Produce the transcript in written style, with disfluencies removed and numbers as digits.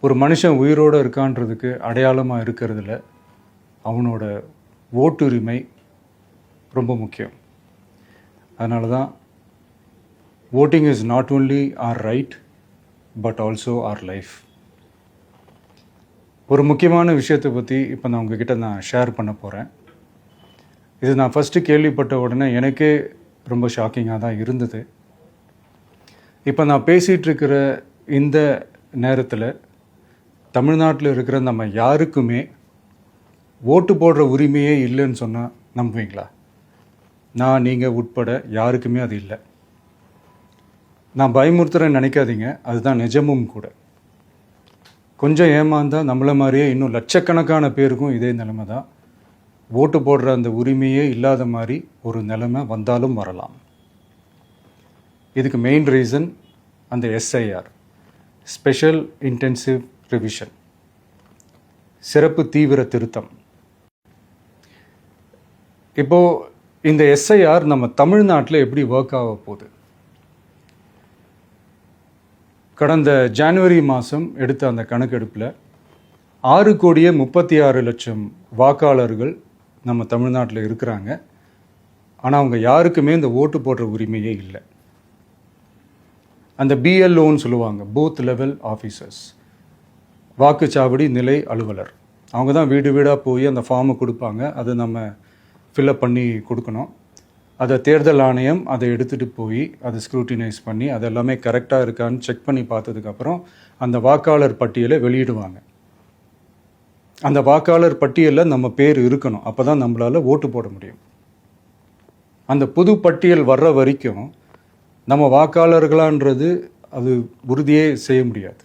ஒரு மனுஷன் உயிரோடு இருக்கான்றதுக்கு அடையாளமாக இருக்கிறதுல அவனோட ஓட்டுரிமை ரொம்ப முக்கியம். அதனால தான் voting is not only our right but also our life. ஒரு முக்கியமான விஷயத்தை பற்றி இப்போ நான் உங்ககிட்ட ஷேர் பண்ண போகிறேன். இது நான் ஃபஸ்ட்டு கேள்விப்பட்ட உடனே எனக்கே ரொம்ப ஷாக்கிங்காக தான் இருந்தது. இப்போ நான் பேசிகிட்டு இருக்கிற இந்த நேரத்தில் தமிழ்நாட்டில் இருக்கிற நம்ம யாருக்குமே ஓட்டு போடுற உரிமையே இல்லைன்னு சொன்னால் நம்புவீங்களா? நான் நீங்கள் உட்பட யாருக்குமே அது இல்லை. நான் பயமுறுத்துறேன்னு நினைக்காதீங்க, அதுதான் நிஜமும் கூட. கொஞ்சம் ஏமாந்தால் நம்மளை மாதிரியே இன்னும் லட்சக்கணக்கான பேருக்கும் இதே நிலைமை தான். ஓட்டு போடுற அந்த உரிமையே இல்லாத மாதிரி ஒரு நிலைமை வந்தாலும் வரலாம். இதுக்கு மெயின் ரீசன் அந்த எஸ்ஐஆர், ஸ்பெஷல் இன்டென்சிவ் ரிவிஷன், சிறப்பு தீவிர திருத்தம். இப்போது இந்த எஸ்ஐஆர் நம்ம தமிழ்நாட்டில் எப்படி ஒர்க் ஆக போகுது? கடந்த ஜனவரி மாதம் எடுத்த அந்த கணக்கெடுப்பில் 6,36,00,000 வாக்காளர்கள் நம்ம தமிழ்நாட்டில் இருக்கிறாங்க. ஆனால் அவங்க யாருக்குமே இந்த ஓட்டு போடுற உரிமையே இல்லை. அந்த பிஎல்ஓன்னு சொல்லுவாங்க, பூத் லெவல் ஆஃபீஸர்ஸ், வாக்குச்சாவடி நிலை அலுவலர். அவங்க தான் வீடு வீடாக போய் அந்த ஃபார்மை கொடுப்பாங்க. அதை நம்ம ஃபில்அப் பண்ணி கொடுக்கணும். அதை தேர்தல் ஆணையம் அதை எடுத்துகிட்டு போய் அதை ஸ்க்ரூட்டினைஸ் பண்ணி அது எல்லாமே கரெக்டாக இருக்கான்னு செக் பண்ணி பார்த்ததுக்கப்புறம் அந்த வாக்காளர் பட்டியலை வெளியிடுவாங்க. அந்த வாக்காளர் பட்டியலில் நம்ம பேர் இருக்கணும், அப்போ தான் நம்மளால் ஓட்டு போட முடியும். அந்த புது பட்டியல் வர்ற வரைக்கும் நம்ம வாக்காளர்களான்றது அது உறுதியே செய்ய முடியாது.